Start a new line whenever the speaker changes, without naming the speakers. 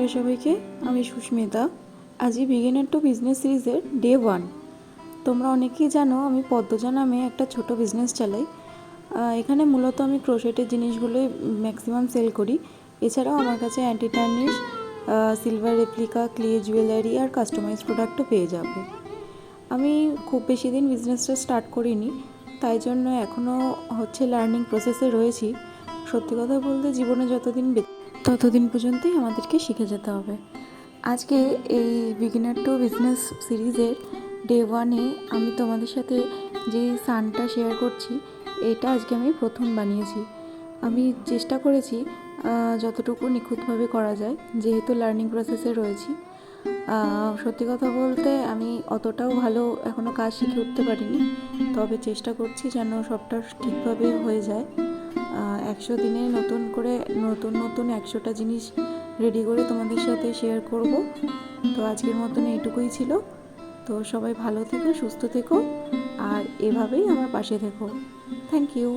নমস্কার সবাইকে, আমি সুস্মিতা। আজই বিগিনার টু বিজনেস সিরিজের ডে 1। তোমরা অনেকেই জানো আমি পদ্মজা নামে একটা ছোট বিজনেস চালাই। এখানে মূলত আমি ক্রোশেটের জিনিসগুলোই ম্যাক্সিমাম সেল করি। এছাড়াও আমার কাছে anti tarnish, silver replica, clay jewellery আর কাস্টমাইজ প্রোডাক্টও পেয়ে যাবে। আমি খুব বেশি দিন বিজনেসটা স্টার্ট করিনি, তাই জন্য এখনও লার্নিং প্রসেসে রয়েছি। সত্যি কথা বলতে জীবনে ততদিন পর্যন্তই আমাদেরকে শিখে যেতে হবে। আজকে এই বিগিনার টু বিজনেস সিরিজের ডে 1-এ আমি তোমাদের সাথে যে সানটা শেয়ার করছি, এটা আজকে আমি প্রথম বানিয়েছি। আমি চেষ্টা করেছি যতটুকু নিখুঁতভাবে করা যায়, যেহেতু লার্নিং প্রসেসে রয়েছি। সত্যি কথা বলতে আমি অতটাও ভালো এখনও কাজ শিখে উঠতে পারিনি, তবে চেষ্টা করছি যেন সবটা ঠিকভাবে হয়ে যায়। 100 দিনে নতুন 100টা জিনিস রেডি করে তোমাদের সাথে শেয়ার করব। তো আজকের মতন এইটুকুই ছিল। তো সবাই ভালো থেকো, সুস্থ থেকো, আর এভাবেই আমার পাশে থেকো। Thank you.